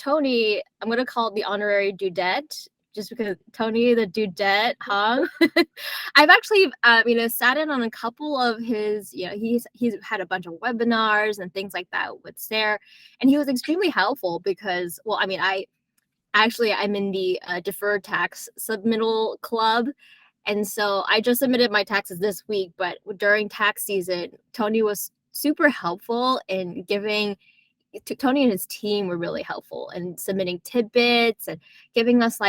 Tony, I'm going to call it the honorary dudette, just because Tony, the dudette, Hoong. I've actually, sat in on a couple of his, he's had a bunch of webinars and things like that with SARE, and he was extremely helpful because, I'm in the deferred tax submittal club. And so I just submitted my taxes this week, but during tax season, Tony was super helpful in Tony and his team were really helpful in submitting tidbits and giving us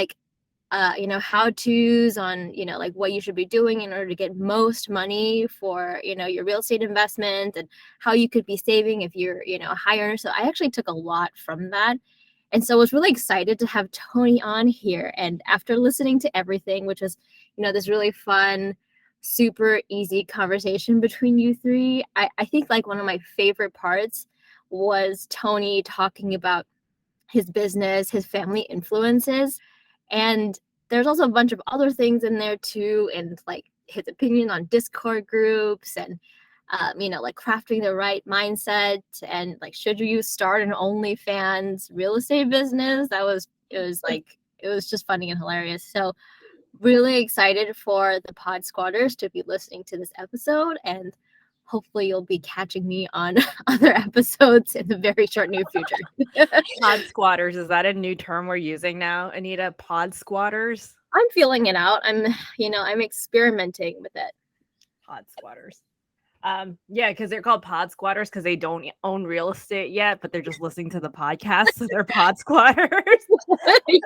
how to's on, like what you should be doing in order to get most money for, your real estate investment and how you could be saving if you're, a high earner. So I actually took a lot from that. And so I was really excited to have Tony on here. And after listening to everything, which is, this really fun, super easy conversation between you three, I think like one of my favorite parts was Tony talking about his business, his family influences. And there's also a bunch of other things in there too. And like his opinion on Discord groups and, like crafting the right mindset and like, should you start an OnlyFans real estate business? It was just funny and hilarious. So really excited for the pod squatters to be listening to this episode, and hopefully you'll be catching me on other episodes in the very short near future. Pod squatters, is that a new term we're using now, Anita? Pod squatters? I'm feeling it out. I'm experimenting with it. Pod squatters. Yeah, because they're called pod squatters because they don't own real estate yet, but they're just listening to the podcast, so they're pod squatters.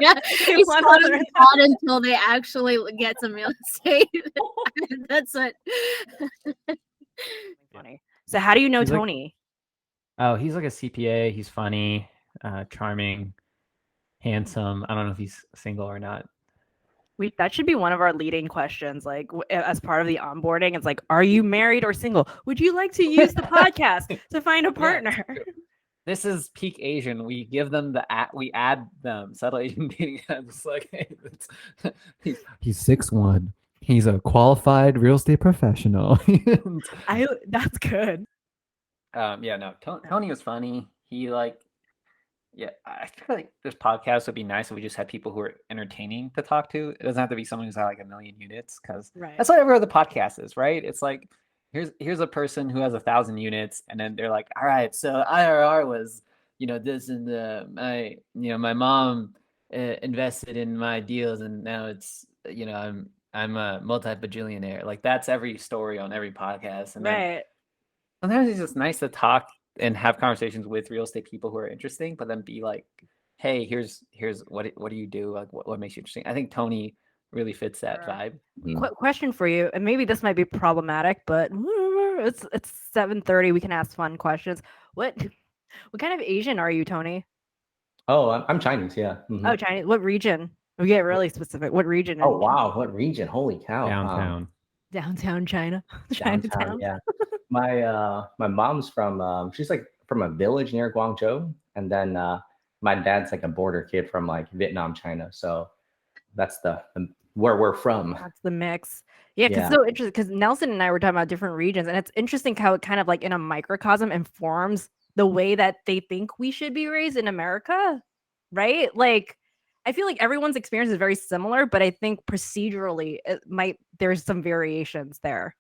Yeah, they squat on the pod until they actually get some real estate. That's what. Funny. So how do you know Tony? He's like a CPA. He's funny, charming, handsome. I don't know if he's single or not. That should be one of our leading questions, like as part of the onboarding. It's like, are you married or single? Would you like to use the podcast to find a partner? Yeah, this is peak Asian. We give them we add them. Subtle Asian dating. It's like, hey, he's 6'1". He's a qualified real estate professional. That's good. Tony was funny. I feel like this podcast would be nice if we just had people who are entertaining to talk to. It doesn't have to be someone who's had like 1 million units, because that's what every other podcast is, right? It's like, here's a person who has 1,000 units, and then they're like, all right, so IRR was, this, and my mom invested in my deals, and now it's, I'm a multi-bajillionaire. Like, that's every story on every podcast. And then sometimes it's just nice to talk and have conversations with real estate people who are interesting, but then be like, hey, here's what do you do? Like, what makes you interesting? I think Tony really fits that vibe. Question for you, and maybe this might be problematic, but it's 7:30. We can ask fun questions. What kind of Asian are you, Tony? Oh, I'm Chinese. Yeah. Mm-hmm. Oh, Chinese. What region? We get really specific. What region? Oh, wow. What region? Holy cow. Downtown China. Chinatown. Yeah. My mom's from she's like from a village near Guangzhou, and then my dad's like a border kid from like Vietnam, China. So that's where we're from. That's the mix. Yeah, because it's so interesting, because Nelson and I were talking about different regions, and it's interesting how it kind of like in a microcosm informs the way that they think we should be raised in America, right? Like, I feel like everyone's experience is very similar, but I think procedurally there's some variations there.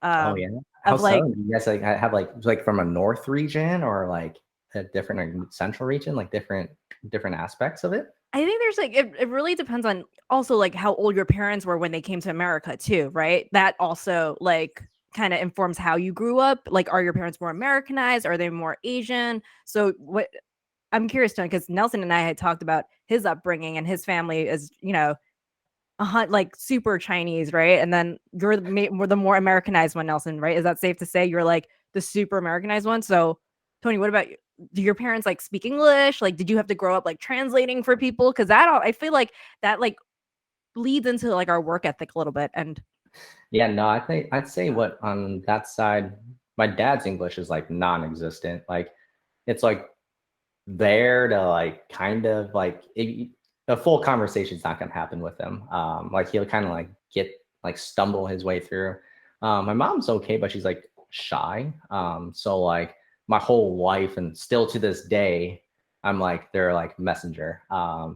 Oh yeah. How so? Do you guys have like from a north region, or like a different central region, like different aspects of it? I think there's like it really depends on also like how old your parents were when they came to America too, right? That also like kind of informs how you grew up. Like, are your parents more Americanized? Are they more Asian? So what I'm curious to, because Nelson and I had talked about his upbringing, and his family is, like super Chinese, right? And then you're the more Americanized one, Nelson, right? Is that safe to say you're like the super Americanized one? So, Tony, what about you? Do your parents like speak English? Like, did you have to grow up like translating for people? Because I feel like that like leads into like our work ethic a little bit. And yeah, no, I'd say what on that side, my dad's English is like non-existent. Like, it's like there to like kind of like a full conversation's not gonna happen with him. Like, he'll kind of like stumble his way through. My mom's okay, but she's like shy. So like my whole life, and still to this day, I'm like their like messenger.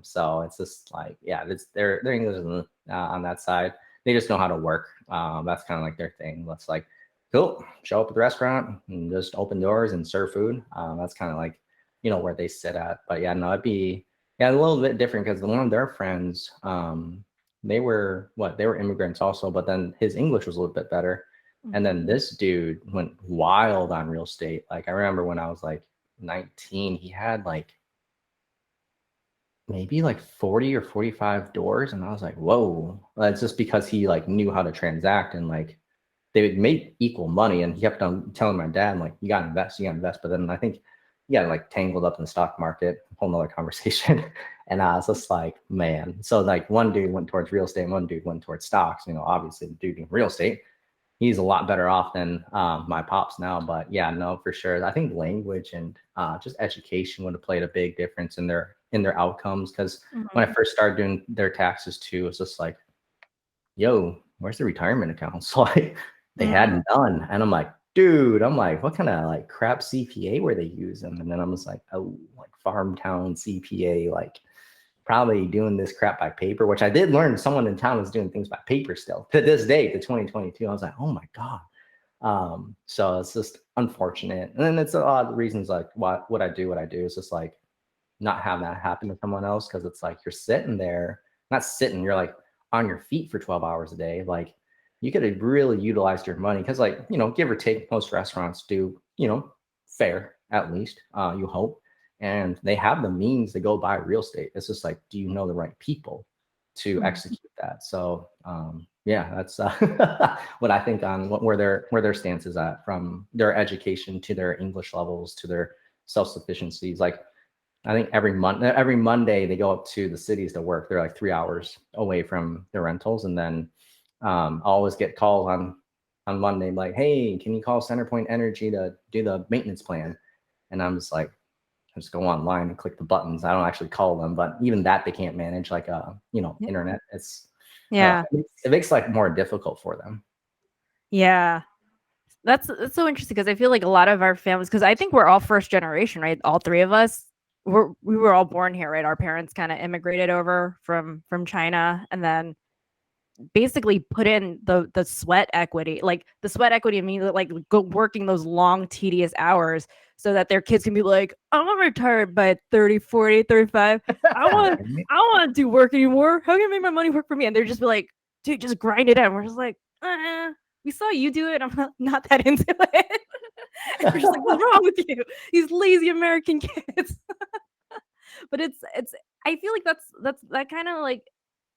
So it's just like, yeah, it's their English is on that side. They just know how to work. That's kind of like their thing. That's like, cool, show up at the restaurant and just open doors and serve food. That's kind of like, you know, where they sit at. But yeah, no, it'd be a little bit different because one of their friends, they were immigrants also, but then his English was a little bit better. And then this dude went wild on real estate. Like I remember when I was like 19, he had like maybe like 40 or 45 doors. And I was like, whoa, that's just because he like knew how to transact and like they would make equal money. And he kept on telling my dad, like, you got to invest, you got to invest. But then I think he got like tangled up in the stock market, whole nother conversation. And I was just like, man. So like one dude went towards real estate, and one dude went towards stocks. You know, obviously the dude in real estate, he's a lot better off than my pops now. But yeah, no, for sure. I think language and just education would have played a big difference in their outcomes. Because when I first started doing their taxes too, it's just like, yo, where's the retirement account? So like they hadn't done. And I'm like, dude, what kind of like crap CPA were they using? And then I'm just like, oh, like Farmtown CPA, like probably doing this crap by paper, which I did learn someone in town was doing things by paper still to this day, to 2022. I was like, oh my God. So it's just unfortunate. And then it's a lot of reasons like what I do is just like not have that happen to someone else. Cause it's like, you're sitting there, not sitting, you're like on your feet for 12 hours a day. Like you could have really utilized your money. Cause like, you know, give or take, most restaurants do, you know, fair at least, you hope. And they have the means to go buy real estate. It's just like, do you know the right people to execute that? So yeah, that's what I think on where their stance is at, from their education to their English levels to their self-sufficiencies. Like I think every Monday they go up to the cities to work. They're like 3 hours away from their rentals, and then I always get calls on Monday like, hey, can you call Centerpoint Energy to do the maintenance plan? And I'm just like, I just go online and click the buttons. I don't actually call them, but even that they can't manage, like internet. It's it makes like more difficult for them. Yeah. That's so interesting because I feel like a lot of our families, because I think we're all first generation, right? All three of us, we were all born here, right? Our parents kind of immigrated over from China, and then basically put in the sweat equity, like the sweat equity means like go working those long tedious hours so that their kids can be like, I'm retired by 30, 40, 35. I want to do work anymore. How can I make my money work for me? And they're just be like, dude, just grind it out. And we're just like, we saw you do it. I'm not that into it. And we're just like, what's wrong with you? These lazy American kids. But it's I feel like that kind of like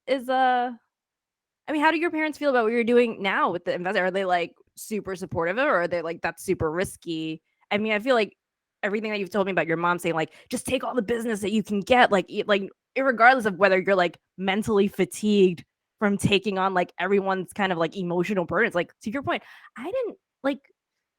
is I mean, how do your parents feel about what you're doing now with the investor? Are they like super supportive of it, or are they like, that's super risky? I mean, I feel like everything that you've told me about your mom saying like, just take all the business that you can get, like regardless of whether you're like mentally fatigued from taking on like everyone's kind of like emotional burdens. Like to your point, I didn't like,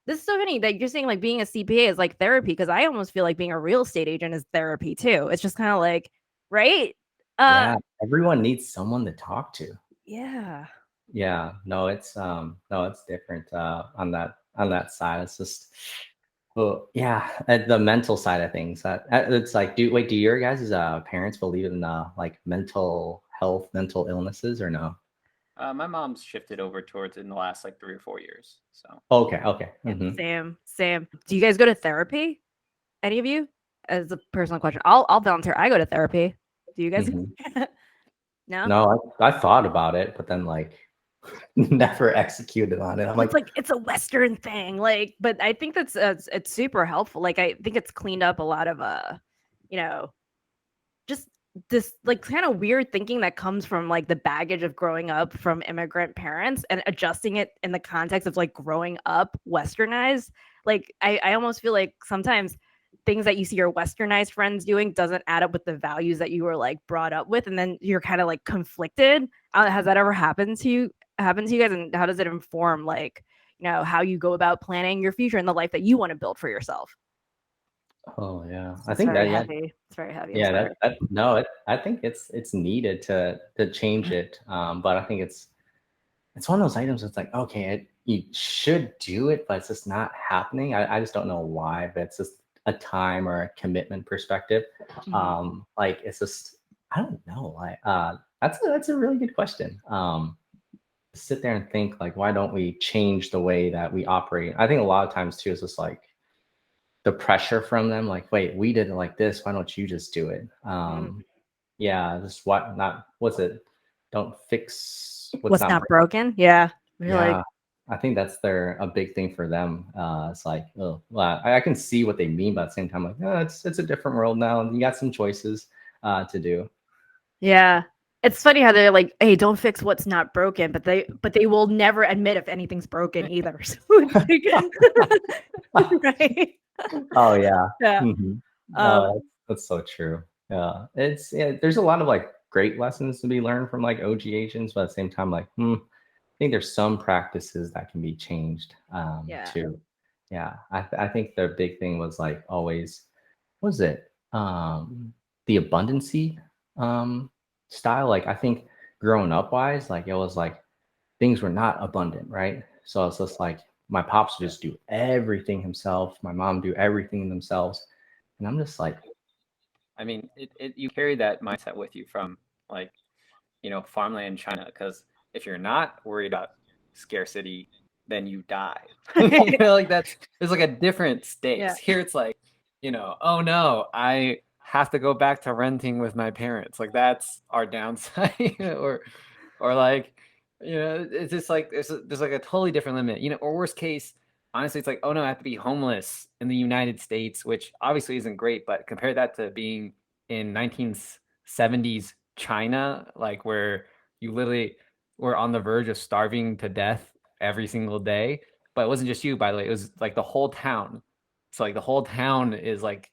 this is so funny that you're saying like being a CPA is like therapy, because I almost feel like being a real estate agent is therapy too. It's just kind of like, right? Yeah, everyone needs someone to talk to. Yeah. Yeah, no, it's different on that side. It's just, well, yeah, the mental side of things. It's like, do your guys' parents believe in like mental health, mental illnesses, or no? My mom's shifted over towards it in the last like 3 or 4 years. So okay. Same. Do you guys go to therapy? Any of you? As a personal question, I'll volunteer. I go to therapy. Do you guys? No. No, I thought about it, but then like never executed on it. I'm like, it's a Western thing, like, but I think that's it's super helpful. Like, I think it's cleaned up a lot of just this like kind of weird thinking that comes from like the baggage of growing up from immigrant parents and adjusting it in the context of like growing up Westernized. Like, I almost feel like sometimes things that you see your Westernized friends doing doesn't add up with the values that you were like brought up with, and then you're kind of like conflicted. Has that ever happened to you guys, and how does it inform like how you go about planning your future and the life that you want to build for yourself? Oh yeah, I think that heavy. It's very heavy. Yeah, I think it's needed to change it. But I think it's one of those items that's like, okay, you should do it, but it's just not happening. I just don't know why, but it's just a time or a commitment perspective. Like it's just, I don't know. That's a really good question. Sit there and think like, why don't we change the way that we operate? I think a lot of times too is just like the pressure from them, like, wait, we did it like this, why don't you just do it? Yeah, just what's it? Don't fix what's not broken. Yeah. Yeah. I think that's a big thing for them. It's like, oh, well, I can see what they mean, but at the same time, like, no, it's a different world now. You got some choices to do. Yeah. It's funny how they're like, hey, don't fix what's not broken, but they will never admit if anything's broken either. So right. Oh yeah. Yeah. That's so true. Yeah. There's a lot of like great lessons to be learned from like OG Asians, but at the same time, like, I think there's some practices that can be changed too. Yeah. I think the big thing was like always, what was it? The abundancy style. Like I think growing up wise, like it was like things were not abundant, right? So it's just like my pops would just do everything himself, my mom do everything themselves. And I'm just like, I mean, you carry that mindset with you from like, farmland in China, because if you're not worried about scarcity, then you die. Like there's like a different stakes. Here it's like, oh no, I have to go back to renting with my parents. Like that's our downside. or like, it's just like there's like a totally different limit. Or worst case, honestly, it's like, oh no, I have to be homeless in the United States, which obviously isn't great, but compare that to being in 1970s China, like where you literally were on the verge of starving to death every single day. But it wasn't just you, by the way, it was like the whole town. So like the whole town is like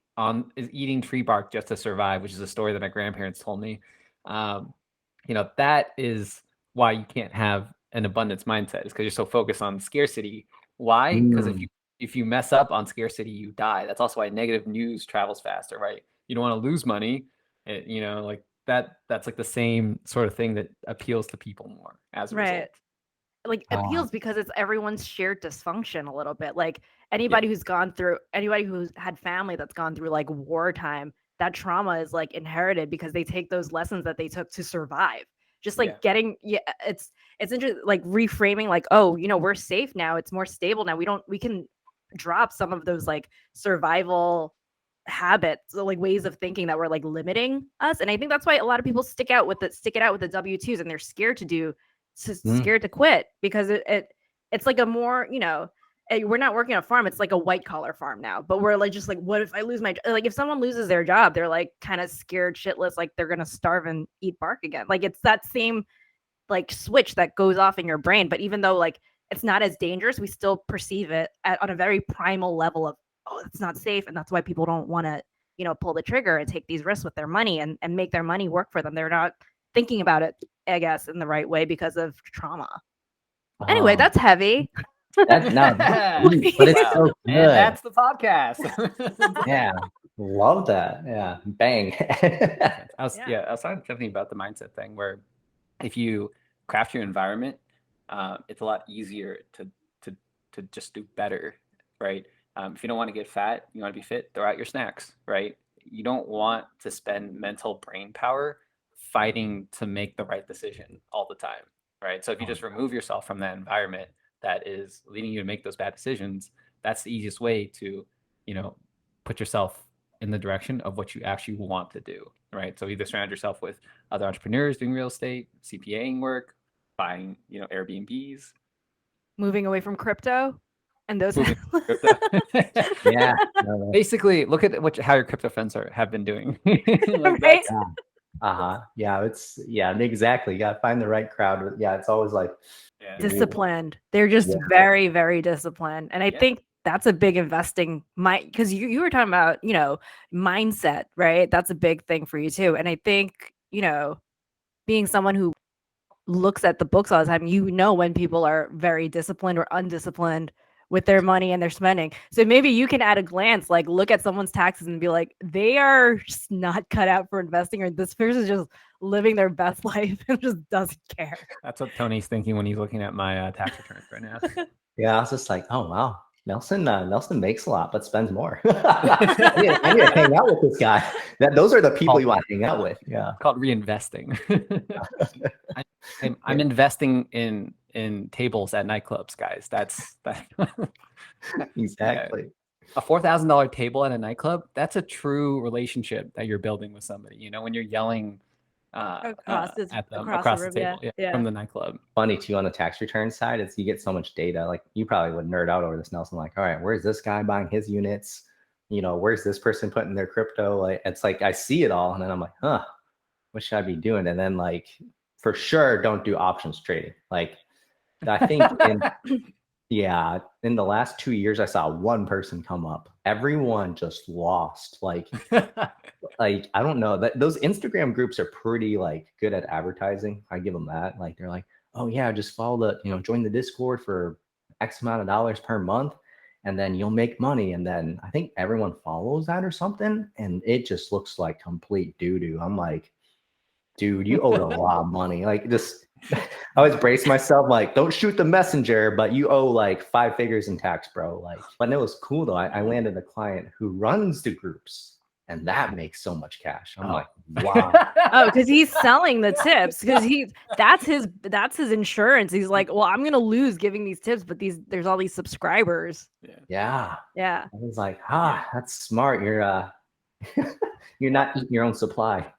is eating tree bark just to survive, which is a story that my grandparents told me. That is why you can't have an abundance mindset, is because you're so focused on scarcity. Why? Because if you mess up on scarcity, you die. That's also why negative news travels faster, right? You don't want to lose money. Like that's like the same sort of thing that appeals to people more as a result. Like appeals because it's everyone's shared dysfunction a little bit. Like anybody who's had family that's gone through like wartime, that trauma is like inherited because they take those lessons that they took to survive. Just like it's interesting, like reframing, like, oh, we're safe now. It's more stable now. We can drop some of those like survival habits, like ways of thinking that were like limiting us. And I think that's why a lot of people stick it out with the W-2s, and they're scared to quit, because it's like a more, we're not working on a farm. It's like a white collar farm now, but we're like, just like, what if I lose like if someone loses their job, they're like kind of scared shitless, like they're going to starve and eat bark again. Like it's that same like switch that goes off in your brain. But even though like it's not as dangerous, we still perceive it on a very primal level of, oh, it's not safe. And that's why people don't want to, pull the trigger and take these risks with their money and make their money work for them. They're not thinking about it, I guess, in the right way because of trauma. Anyway, that's heavy. But it's so good. And that's the podcast. Yeah. Love that. Yeah. Bang. I was talking to Tiffany about the mindset thing, where if you craft your environment, it's a lot easier to just do better, right? If you don't want to get fat, you want to be fit, throw out your snacks, right? You don't want to spend mental brain power fighting to make the right decision all the time, right? So if you just remove yourself from that environment that is leading you to make those bad decisions, that's the easiest way to, put yourself in the direction of what you actually want to do, right? So either surround yourself with other entrepreneurs doing real estate, CPAing work, buying, Airbnbs, moving away from crypto. And those yeah. Basically, look at how your crypto friends have been doing. Right? Yeah, exactly. You gotta find the right crowd. Yeah, it's always like disciplined. They're just very, very disciplined. And I think that's a big investing because you were talking about, mindset, right? That's a big thing for you too. And I think, being someone who looks at the books all the time, when people are very disciplined or undisciplined with their money and their spending. So maybe you can at a glance, like, look at someone's taxes and be like, they are just not cut out for investing, or this person's just living their best life and just doesn't care. That's what Tony's thinking when he's looking at my tax returns right now. Yeah, I was just like, oh wow, Nelson makes a lot, but spends more. I need to hang out with this guy. Those are the people you want to hang out with. Yeah. It's called reinvesting. I'm investing in tables at nightclubs, guys. That's that. Exactly. A $4,000 table at a nightclub, that's a true relationship that you're building with somebody. You know, when you're yelling across the table from the nightclub. Funny too, on the tax return side, it's you get so much data. Like you probably would nerd out over this, Nelson. Like, all right, where's this guy buying his units? You know, where's this person putting their crypto? Like, it's like I see it all, and then I'm like, what should I be doing? And then like, for sure, don't do options trading. Like, I think in the last 2 years, I saw one person come up. Everyone just lost. Like, like I don't know, that those Instagram groups are pretty like good at advertising. I give them that. Like they're like, oh yeah, just follow join the Discord for X amount of dollars per month, and then you'll make money. And then I think everyone follows that or something, and it just looks like complete doo-doo. I'm like, dude, you owed a lot of money. Like just I always brace myself, like, don't shoot the messenger, but you owe like 5 figures in tax, bro. Like, but it was cool though. I landed a client who runs the groups, and that makes so much cash. I'm like, wow. Because he's selling the tips, because that's his insurance. He's like, well, I'm gonna lose giving these tips, but there's all these subscribers. Yeah. I was like, that's smart. You're you're not eating your own supply.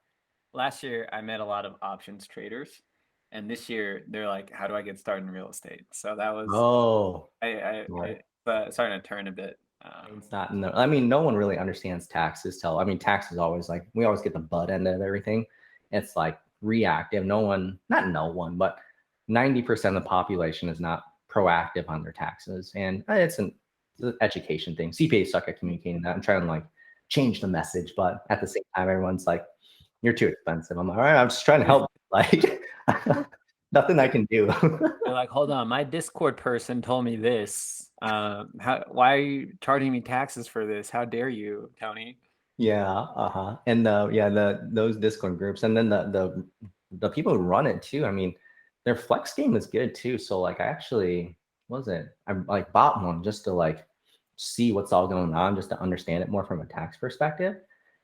Last year, I met a lot of options traders. And this year, they're like, how do I get started in real estate? So that was, I starting to turn a bit. It's not, I mean, no one really understands taxes taxes always like, we always get the butt end of everything. It's like reactive. Not no one, but 90% of the population is not proactive on their taxes. And it's an education thing. CPAs suck at communicating that. I'm trying to like change the message, but at the same time, everyone's like, you're too expensive. I'm like, all right, I'm just trying to help. Like, nothing I can do. They're like, hold on, my Discord person told me this. Why are you charging me taxes for this? How dare you, Tony? Yeah, and those Discord groups, and then the people who run it too. I mean, their flex game is good too. So like, I actually I like bought one just to like see what's all going on, just to understand it more from a tax perspective.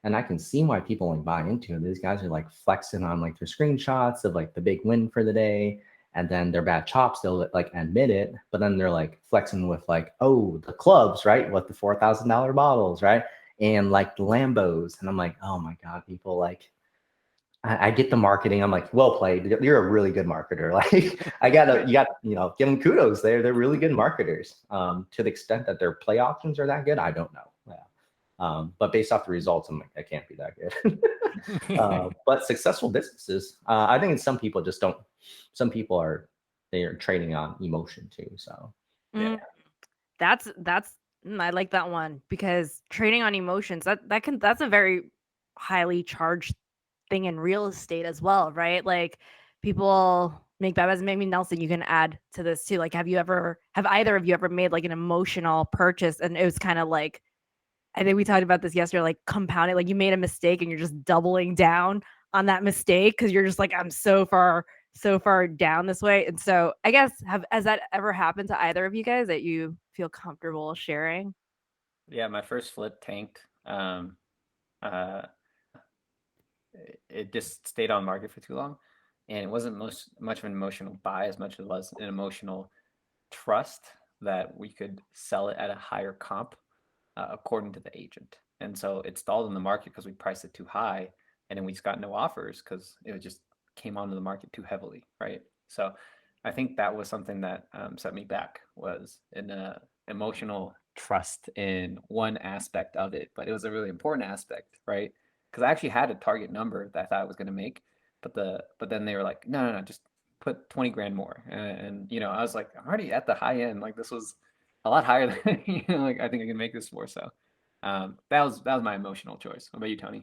And I can see why people like buy into it. These guys are like flexing on like their screenshots of like the big win for the day. And then their bad chops, they'll like admit it. But then they're like flexing with like, oh, the clubs, right? With the $4,000 bottles, right? And like the Lambos. And I'm like, oh my God, people like, I get the marketing. I'm like, well played. You're a really good marketer. Like you got, give them kudos. They're really good marketers. To the extent that their play options are that good, I don't know. But based off the results, I'm like, I can't be that good. But successful businesses, I think some people just don't. Some people they're trading on emotion too. So yeah, that's I like that one, because trading on emotions, that's a very highly charged thing in real estate as well, right? Like people make bad bets. Maybe Nelson, you can add to this too. Like, have either of you ever made like an emotional purchase and it was kind of like, I think we talked about this yesterday, like compounding, like you made a mistake and you're just doubling down on that mistake because you're just like, I'm so far down this way. And so I guess, has that ever happened to either of you guys that you feel comfortable sharing? Yeah, my first flip tanked. It just stayed on market for too long. And it wasn't much of an emotional buy as much as it was an emotional trust that we could sell it at a higher comp. According to the agent. And so it stalled in the market because we priced it too high, and then we just got no offers because it just came onto the market too heavily, right? So I think that was something that set me back, was an emotional trust in one aspect of it, but it was a really important aspect, right? Because I actually had a target number that I thought I was going to make, but then they were like, no, just put 20 grand more, and I was like, I'm already at the high end, like this was a lot higher than like I think I can make this for. So that was my emotional choice. What about you, Tony?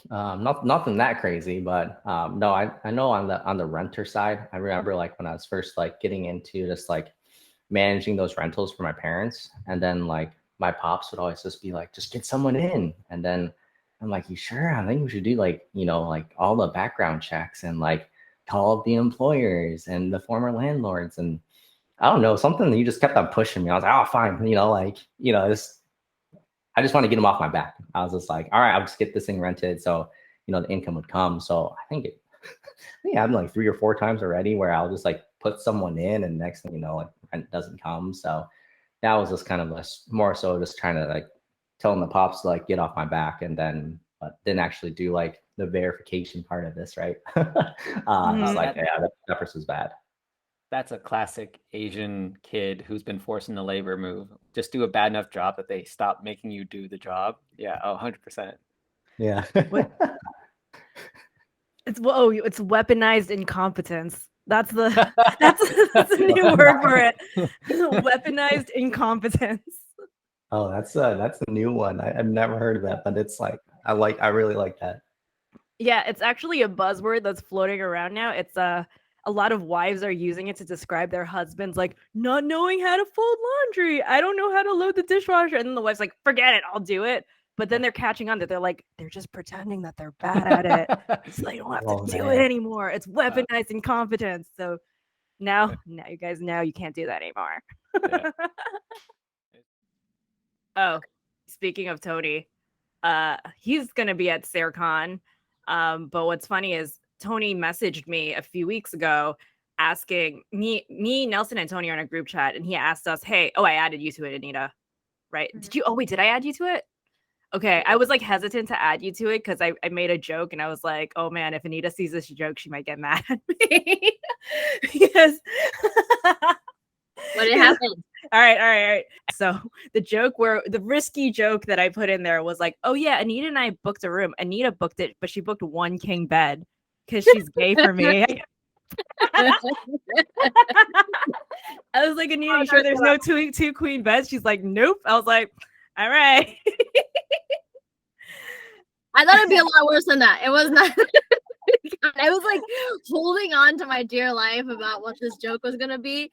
Nothing that crazy, but no, I know on the renter side, I remember like when I was first like getting into just like managing those rentals for my parents, and then like my pops would always just be like, just get someone in, and then I'm like, you sure? I think we should do like like all the background checks and like call up the employers and the former landlords, and I don't know, something that you just kept on pushing me. I was like, oh, fine. You know, like, you know, I just want to get them off my back. I was just like, all right, I'll just get this thing rented. So, you know, the income would come. So I think it happened like 3 or 4 times already where I'll just like put someone in and next thing you know, like rent doesn't come. So that was just kind of more so just trying to like telling the pops to like get off my back, and then but didn't actually do like the verification part of this, right? It's like, yeah, that person's bad. That's a classic Asian kid who's been forced into labor move. Just do a bad enough job that they stop making you do the job. Yeah, 100%. Yeah. It's weaponized incompetence. That's that's a new word for it. Weaponized incompetence. Oh, that's a new one. I've never heard of that, but it's like I really like that. Yeah, it's actually a buzzword that's floating around now. It's a lot of wives are using it to describe their husbands, like not knowing how to fold laundry. I don't know how to load the dishwasher, and then the wife's like, "Forget it, I'll do it." But then they're catching on that they're like, they're just pretending that they're bad at it. So they don't have to do it anymore. It's weaponized incompetence. So now you guys know you can't do that anymore. Yeah. Oh, speaking of Tony, he's gonna be at SARECon. But what's funny is Tony messaged me a few weeks ago asking me, Nelson, and Tony are in a group chat, and he asked us, "Hey, I added you to it, Anita, right? Did you? Oh wait, did I add you to it? Okay, I was like hesitant to add you to it because I made a joke and I was like, oh man, if Anita sees this joke, she might get mad at me because what happened? All right. So the risky joke that I put in there was like, oh yeah, Anita and I booked a room. Anita booked it, but she booked 1 king bed because she's gay for me. I was like, Anita, you sure there's no two queen beds? She's like, nope. I was like, all right. I thought it'd be a lot worse than that. It was not. I was like holding on to my dear life about what this joke was gonna be.